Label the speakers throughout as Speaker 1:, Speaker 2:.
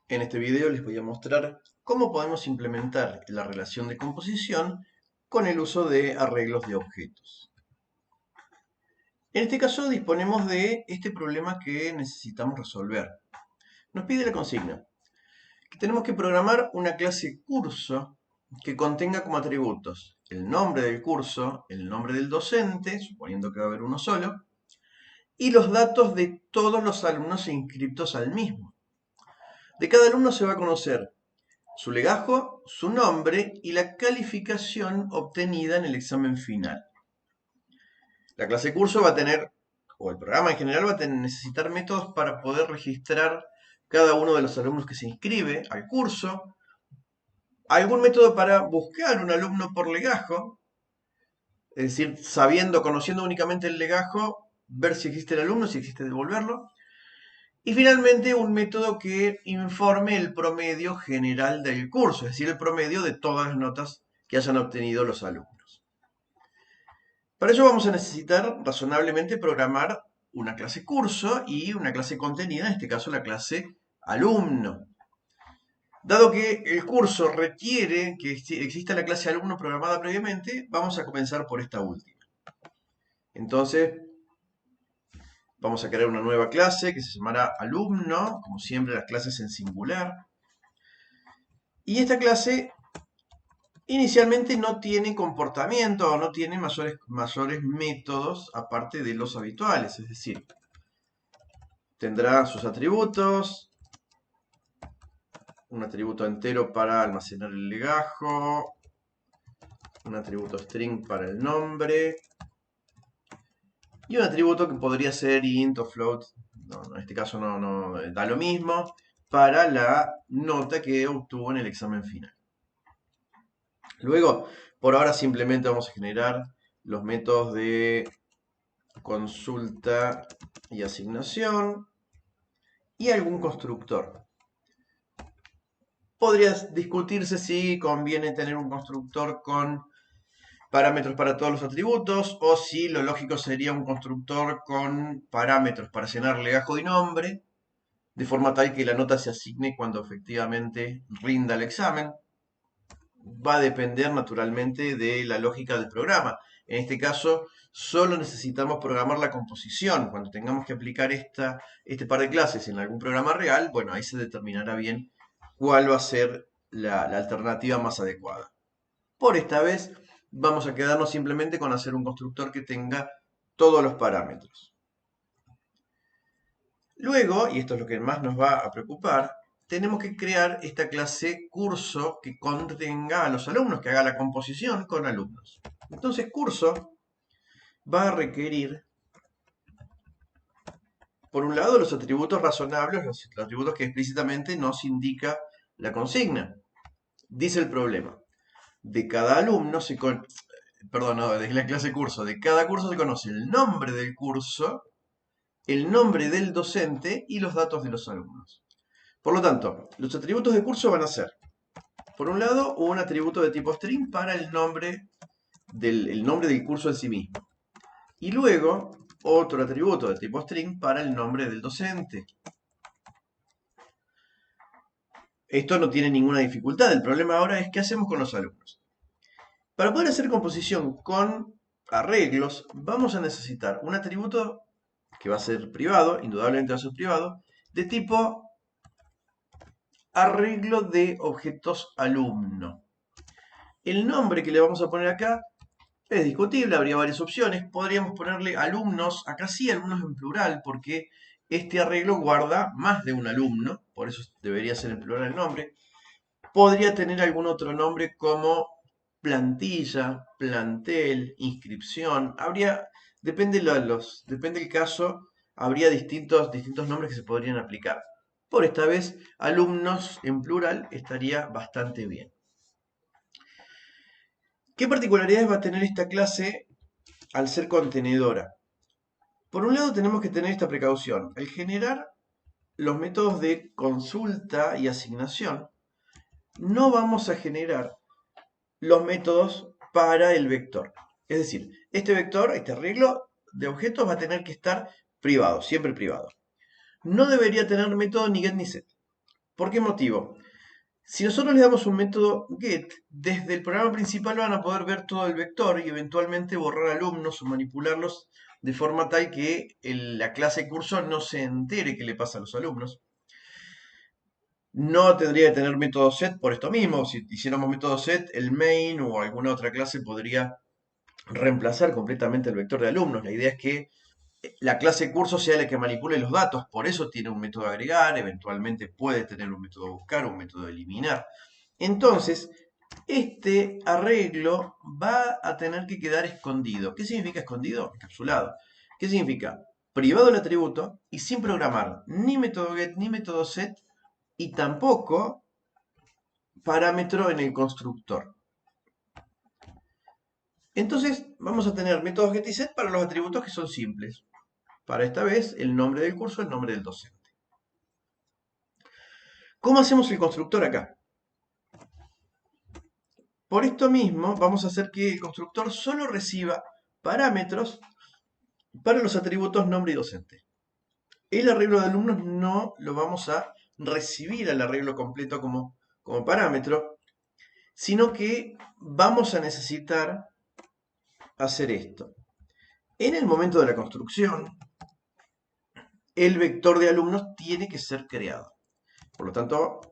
Speaker 1: En este video les voy a mostrar cómo podemos implementar la relación de composición con el uso de arreglos de objetos. En este caso disponemos de este problema que necesitamos resolver. Nos pide la consigna que tenemos que programar una clase curso que contenga como atributos el nombre del curso, el nombre del docente, suponiendo que va a haber uno solo, y los datos de todos los alumnos inscritos al mismo. De cada alumno se va a conocer su legajo, su nombre y la calificación obtenida en el examen final. La clase curso va a tener, o el programa en general va a necesitar métodos para poder registrar cada uno de los alumnos que se inscribe al curso, algún método para buscar un alumno por legajo, es decir, sabiendo, conociendo únicamente el legajo, ver si existe el alumno, si existe devolverlo, y finalmente un método que informe el promedio general del curso, es decir, el promedio de todas las notas que hayan obtenido los alumnos. Para ello vamos a necesitar razonablemente programar una clase curso y una clase contenida, en este caso la clase alumno. Dado que el curso requiere que exista la clase alumno programada previamente, vamos a comenzar por esta última. Entonces, vamos a crear una nueva clase que se llamará alumno, como siempre las clases en singular. Y esta clase inicialmente no tiene comportamiento o no tiene mayores métodos aparte de los habituales, es decir, tendrá sus atributos, un atributo entero para almacenar el legajo, un atributo string para el nombre y un atributo que podría ser int o float, en este caso no da lo mismo, para la nota que obtuvo en el examen final. Luego, por ahora simplemente vamos a generar los métodos de consulta y asignación y algún constructor. Podría discutirse si conviene tener un constructor con parámetros para todos los atributos o si lo lógico sería un constructor con parámetros para llenar legajo y nombre, de forma tal que la nota se asigne cuando efectivamente rinda el examen. Va a depender naturalmente de la lógica del programa. En este caso, solo necesitamos programar la composición. Cuando tengamos que aplicar este par de clases en algún programa real, bueno, ahí se determinará bien cuál va a ser la alternativa más adecuada. Por esta vez, vamos a quedarnos simplemente con hacer un constructor que tenga todos los parámetros. Luego, y esto es lo que más nos va a preocupar, tenemos que crear esta clase curso que contenga a los alumnos, que haga la composición con alumnos. Entonces, curso va a requerir, por un lado, los atributos razonables, los atributos que explícitamente nos indica la consigna. Dice el problema, de cada alumno de la clase curso, de cada curso se conoce el nombre del curso, el nombre del docente y los datos de los alumnos. Por lo tanto, los atributos de curso van a ser, por un lado, un atributo de tipo string para el nombre del curso en sí mismo. Y luego, otro atributo de tipo string para el nombre del docente. Esto no tiene ninguna dificultad. El problema ahora es qué hacemos con los alumnos. Para poder hacer composición con arreglos, vamos a necesitar un atributo que va a ser privado, indudablemente va a ser privado, de tipo arreglo de objetos alumno. El nombre que le vamos a poner acá es discutible, habría varias opciones. Podríamos ponerle alumnos, acá sí, alumnos en plural, porque este arreglo guarda más de un alumno, por eso debería ser en plural el nombre. Podría tener algún otro nombre como plantilla, plantel, inscripción. Depende del caso, habría distintos nombres que se podrían aplicar. Por esta vez, alumnos en plural estaría bastante bien. ¿Qué particularidades va a tener esta clase al ser contenedora? Por un lado tenemos que tener esta precaución. Al generar los métodos de consulta y asignación, no vamos a generar los métodos para el vector. Es decir, este vector, este arreglo de objetos va a tener que estar privado, siempre privado. No debería tener método ni get ni set. ¿Por qué motivo? Si nosotros le damos un método get, desde el programa principal van a poder ver todo el vector y eventualmente borrar alumnos o manipularlos de forma tal que la clase curso no se entere qué le pasa a los alumnos. No tendría que tener método set por esto mismo. Si hiciéramos método set, el main o alguna otra clase podría reemplazar completamente el vector de alumnos. La idea es que la clase curso sea la que manipule los datos, por eso tiene un método agregar, eventualmente puede tener un método buscar, un método eliminar. Entonces, este arreglo va a tener que quedar escondido. ¿Qué significa escondido? Encapsulado. ¿Qué significa? Privado el atributo y sin programar ni método get ni método set y tampoco parámetro en el constructor. Entonces vamos a tener métodos get y set para los atributos que son simples. Para esta vez el nombre del curso, el nombre del docente. ¿Cómo hacemos el constructor acá? Por esto mismo vamos a hacer que el constructor solo reciba parámetros para los atributos nombre y docente. El arreglo de alumnos no lo vamos a recibir al arreglo completo como parámetro, sino que vamos a necesitar hacer esto. En el momento de la construcción, el vector de alumnos tiene que ser creado. Por lo tanto,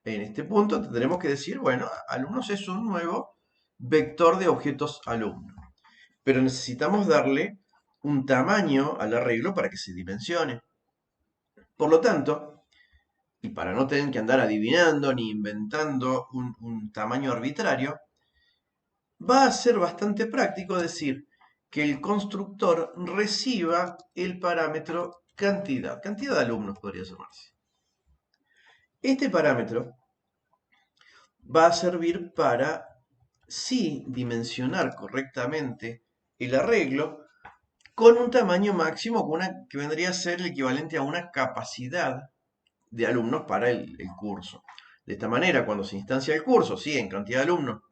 Speaker 1: en este punto tendremos que decir, bueno, alumnos es un nuevo vector de objetos alumno. Pero necesitamos darle un tamaño al arreglo para que se dimensione. Por lo tanto, y para no tener que andar adivinando ni inventando un tamaño arbitrario, va a ser bastante práctico decir que el constructor reciba el parámetro cantidad. Cantidad de alumnos podría llamarse. Este parámetro va a servir para, sí, dimensionar correctamente el arreglo con un tamaño máximo que vendría a ser el equivalente a una capacidad de alumnos para el curso. De esta manera, cuando se instancia el curso, si en cantidad de alumnos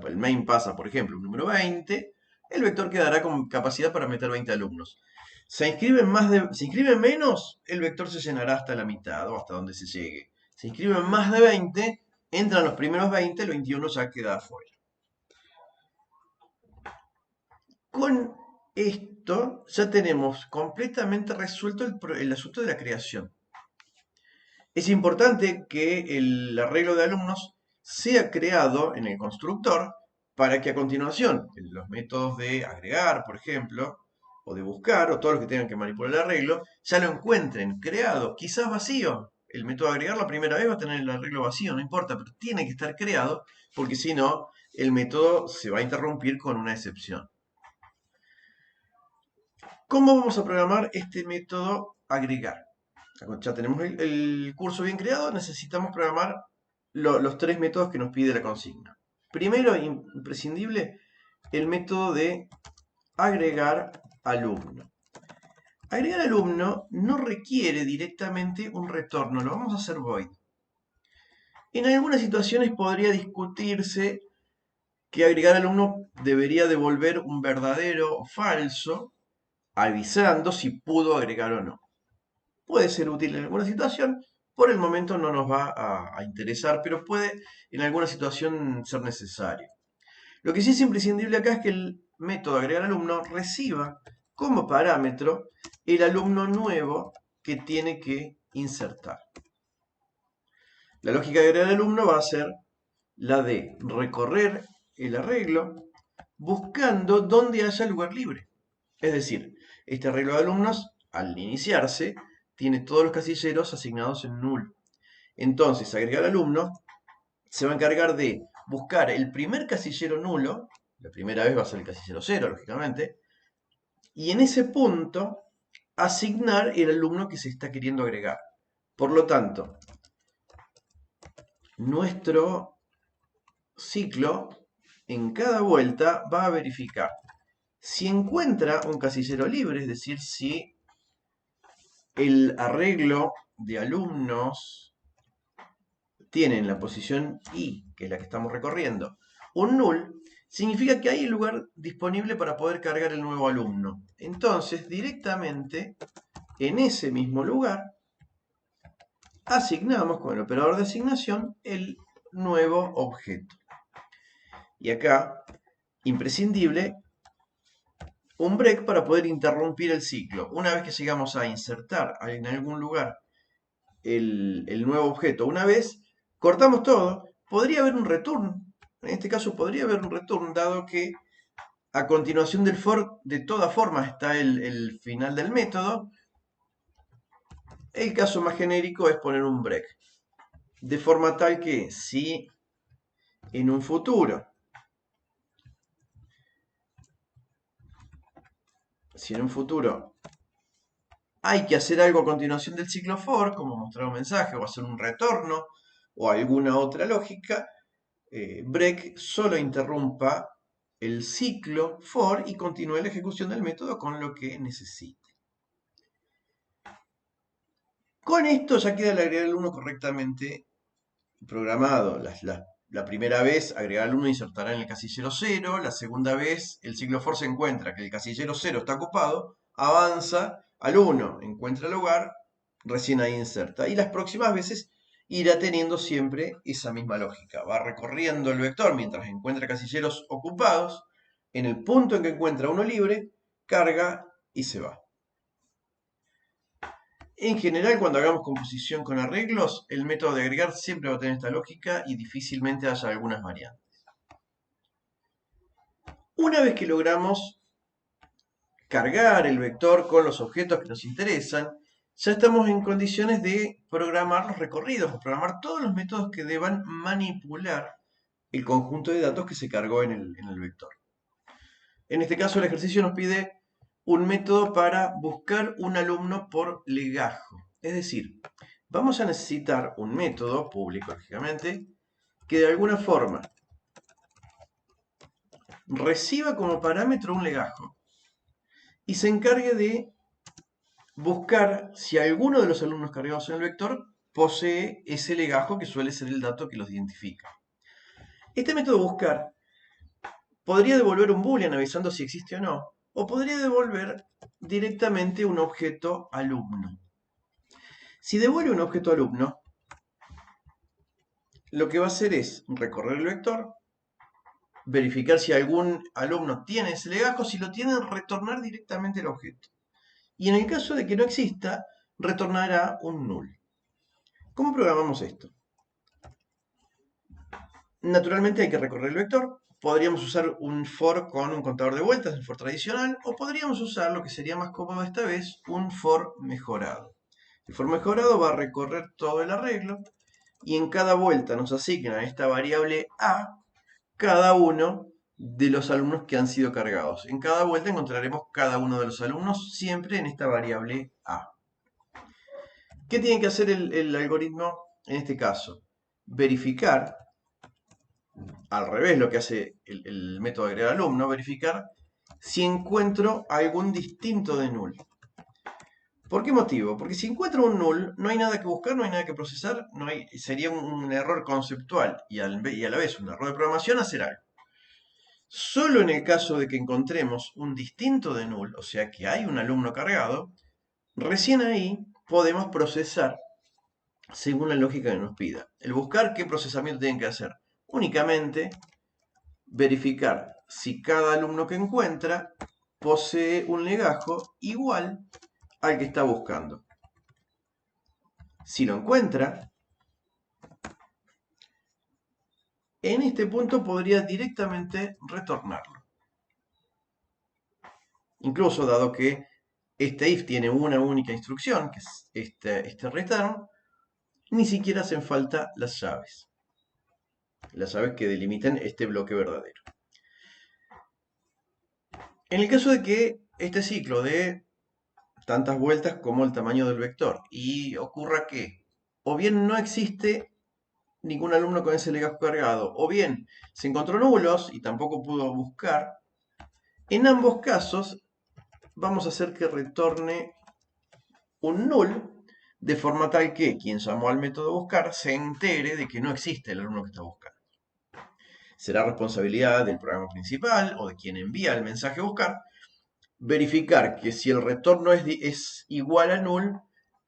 Speaker 1: el main pasa, por ejemplo, un número 20, el vector quedará con capacidad para meter 20 alumnos. Se inscriben menos, el vector se llenará hasta la mitad o hasta donde se llegue. Se inscriben más de 20, entran los primeros 20, el 21 ya queda afuera. Con esto ya tenemos completamente resuelto el asunto de la creación. Es importante que el arreglo de alumnos sea creado en el constructor para que a continuación los métodos de agregar, por ejemplo, o de buscar, o todos los que tengan que manipular el arreglo, ya lo encuentren creado, quizás vacío. El método de agregar la primera vez va a tener el arreglo vacío, no importa, pero tiene que estar creado porque si no, el método se va a interrumpir con una excepción. ¿Cómo vamos a programar este método agregar? Ya tenemos el curso bien creado, necesitamos programar los tres métodos que nos pide la consigna. Primero, imprescindible, el método de agregar alumno. Agregar alumno no requiere directamente un retorno, lo vamos a hacer void. En algunas situaciones podría discutirse que agregar alumno debería devolver un verdadero o falso, avisando si pudo agregar o no. Puede ser útil en alguna situación, por el momento no nos va a interesar, pero puede en alguna situación ser necesario. Lo que sí es imprescindible acá es que el método agregar alumno reciba como parámetro el alumno nuevo que tiene que insertar. La lógica de agregar alumno va a ser la de recorrer el arreglo buscando donde haya lugar libre. Es decir, este arreglo de alumnos, al iniciarse, tiene todos los casilleros asignados en null. Entonces, agregar alumno se va a encargar de buscar el primer casillero nulo, la primera vez va a ser el casillero 0, lógicamente, y en ese punto asignar el alumno que se está queriendo agregar. Por lo tanto, nuestro ciclo en cada vuelta va a verificar si encuentra un casillero libre, es decir, si el arreglo de alumnos tiene en la posición I, que es la que estamos recorriendo, un null, significa que hay lugar disponible para poder cargar el nuevo alumno. Entonces, directamente, en ese mismo lugar, asignamos con el operador de asignación el nuevo objeto. Y acá, imprescindible, un break para poder interrumpir el ciclo. Una vez que llegamos a insertar en algún lugar el nuevo objeto, una vez, cortamos todo. Podría haber un return. En este caso podría haber un return, dado que a continuación del for, de todas formas, está el final del método. El caso más genérico es poner un break. De forma tal que si en un futuro, hay que hacer algo a continuación del ciclo for, como mostrar un mensaje o hacer un retorno o alguna otra lógica, break solo interrumpa el ciclo for y continúe la ejecución del método con lo que necesite. Con esto ya queda el agregar el 1 correctamente programado. La primera vez agregar el 1 insertará en el casillero 0, la segunda vez el ciclo for se encuentra que el casillero 0 está ocupado, avanza al 1, encuentra el lugar, recién ahí inserta. Y las próximas veces irá teniendo siempre esa misma lógica. Va recorriendo el vector mientras encuentra casilleros ocupados. En el punto en que encuentra uno libre, carga y se va. En general, cuando hagamos composición con arreglos, el método de agregar siempre va a tener esta lógica y difícilmente haya algunas variantes. Una vez que logramos cargar el vector con los objetos que nos interesan, ya estamos en condiciones de programar los recorridos, programar todos los métodos que deban manipular el conjunto de datos que se cargó en el vector. En este caso, el ejercicio nos pide un método para buscar un alumno por legajo. Es decir, vamos a necesitar un método público, lógicamente, que de alguna forma reciba como parámetro un legajo y se encargue de buscar si alguno de los alumnos cargados en el vector posee ese legajo que suele ser el dato que los identifica. Este método buscar podría devolver un boolean avisando si existe o no, o podría devolver directamente un objeto alumno. Si devuelve un objeto alumno, lo que va a hacer es recorrer el vector, verificar si algún alumno tiene ese legajo, si lo tiene, retornar directamente el objeto. Y en el caso de que no exista, retornará un null. ¿Cómo programamos esto? Naturalmente hay que recorrer el vector. Podríamos usar un for con un contador de vueltas, el for tradicional, o podríamos usar, lo que sería más cómodo esta vez, un for mejorado. El for mejorado va a recorrer todo el arreglo y en cada vuelta nos asigna esta variable a cada uno de los alumnos que han sido cargados. En cada vuelta encontraremos cada uno de los alumnos siempre en esta variable a. ¿Qué tiene que hacer el algoritmo en este caso? Verificar, al revés lo que hace el método de agregar alumno, verificar si encuentro algún distinto de null. ¿Por qué motivo? Porque si encuentro un null, no hay nada que buscar, no hay nada que procesar, sería un error conceptual y a la vez un error de programación hacer algo. Solo en el caso de que encontremos un distinto de null, o sea que hay un alumno cargado, recién ahí podemos procesar según la lógica que nos pida. El buscar qué procesamiento tienen que hacer. Únicamente verificar si cada alumno que encuentra posee un legajo igual al que está buscando. Si lo encuentra, en este punto podría directamente retornarlo. Incluso dado que este if tiene una única instrucción, que es este return, ni siquiera hacen falta las llaves que delimitan este bloque verdadero. En el caso de que este ciclo dé tantas vueltas como el tamaño del vector y ocurra que o bien no existe ningún alumno con ese legajo cargado, o bien se encontró nulos y tampoco pudo buscar, en ambos casos vamos a hacer que retorne un null de forma tal que quien llamó al método buscar se entere de que no existe el alumno que está buscando. Será responsabilidad del programa principal o de quien envía el mensaje buscar verificar que si el retorno es igual a null,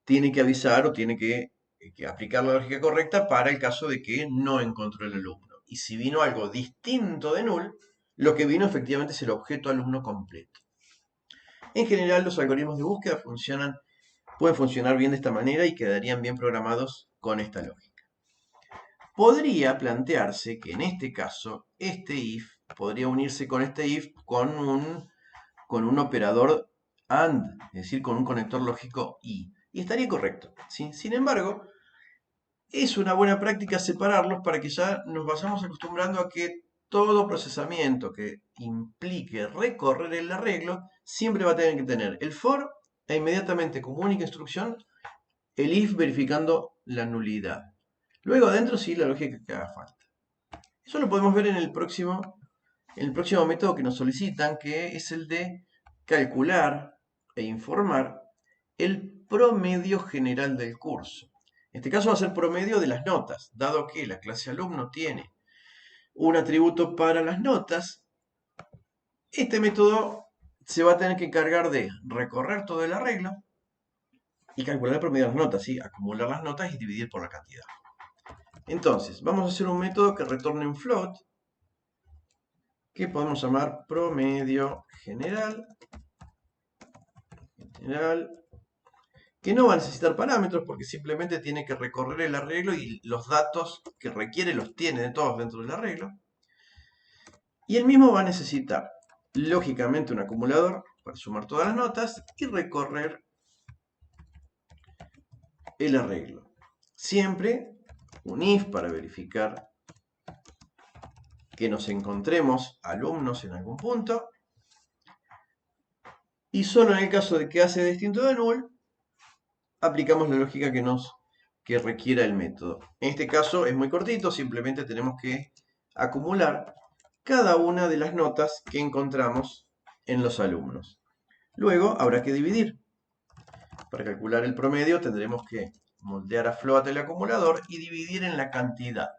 Speaker 1: tiene que avisar o tiene que que aplicar la lógica correcta para el caso de que no encontró el alumno. Y si vino algo distinto de null, lo que vino efectivamente es el objeto alumno completo. En general, los algoritmos de búsqueda pueden funcionar bien de esta manera y quedarían bien programados con esta lógica. Podría plantearse que en este caso, este if podría unirse con este if con un operador AND, es decir, con un conector lógico y estaría correcto, ¿sí? Sin embargo, es una buena práctica separarlos para que ya nos vayamos acostumbrando a que todo procesamiento que implique recorrer el arreglo siempre va a tener que tener el for e inmediatamente como única instrucción el if verificando la nulidad. Luego adentro sí la lógica que haga falta. Eso lo podemos ver en el próximo método que nos solicitan, que es el de calcular e informar el promedio general del curso. En este caso va a ser promedio de las notas, dado que la clase alumno tiene un atributo para las notas. Este método se va a tener que encargar de recorrer todo el arreglo y calcular el promedio de las notas, ¿sí? Acumular las notas y dividir por la cantidad. Entonces, vamos a hacer un método que retorne un float, que podemos llamar promedio general, que no va a necesitar parámetros porque simplemente tiene que recorrer el arreglo y los datos que requiere los tiene de todos dentro del arreglo. Y el mismo va a necesitar, lógicamente, un acumulador para sumar todas las notas y recorrer el arreglo. Siempre un if para verificar que nos encontremos alumnos en algún punto. Y solo en el caso de que hace distinto de null, aplicamos la lógica que requiera el método. En este caso es muy cortito, simplemente tenemos que acumular cada una de las notas que encontramos en los alumnos. Luego habrá que dividir. Para calcular el promedio tendremos que moldear a float el acumulador y dividir en la cantidad.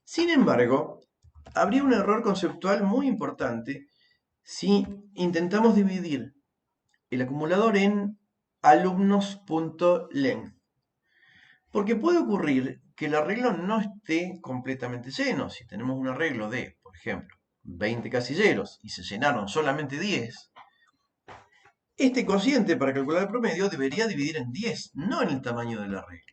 Speaker 1: Sin embargo, habría un error conceptual muy importante si intentamos dividir el acumulador en alumnos.length. Porque puede ocurrir que el arreglo no esté completamente lleno. Si tenemos un arreglo de, por ejemplo, 20 casilleros y se llenaron solamente 10, este cociente para calcular el promedio debería dividir en 10, no en el tamaño del arreglo.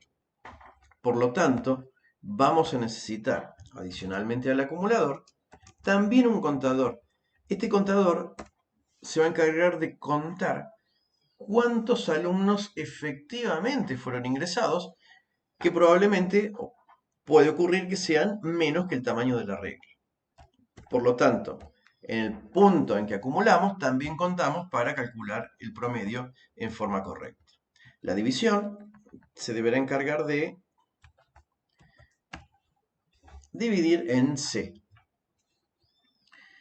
Speaker 1: Por lo tanto, vamos a necesitar, adicionalmente al acumulador, también un contador. Este contador se va a encargar de contar cuántos alumnos efectivamente fueron ingresados, que probablemente puede ocurrir que sean menos que el tamaño de la regla. Por lo tanto, en el punto en que acumulamos, también contamos para calcular el promedio en forma correcta. La división se deberá encargar de dividir en C.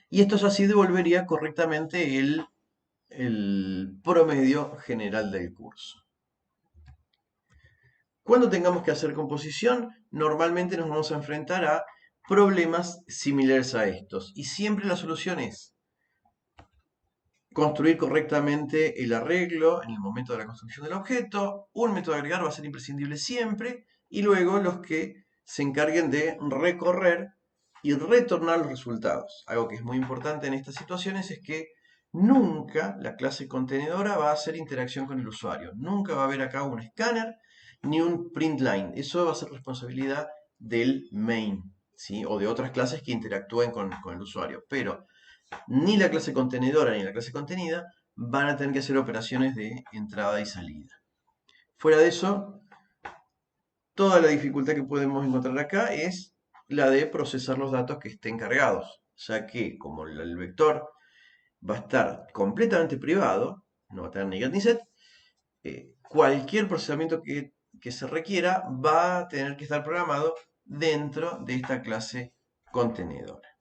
Speaker 1: Y esto así devolvería correctamente el promedio general del curso. Cuando tengamos que hacer composición, normalmente nos vamos a enfrentar a problemas similares a estos. Y siempre la solución es construir correctamente el arreglo en el momento de la construcción del objeto. Un método de agregar va a ser imprescindible siempre. Y luego los que se encarguen de recorrer y retornar los resultados. Algo que es muy importante en estas situaciones es que nunca la clase contenedora va a hacer interacción con el usuario. Nunca va a haber acá un escáner ni un print line. Eso va a ser responsabilidad del main, ¿sí? O de otras clases que interactúen con el usuario. Pero ni la clase contenedora ni la clase contenida van a tener que hacer operaciones de entrada y salida. Fuera de eso, toda la dificultad que podemos encontrar acá es la de procesar los datos que estén cargados, ya que como el vector va a estar completamente privado, no va a tener ni get ni set, cualquier procesamiento que se requiera va a tener que estar programado dentro de esta clase contenedora.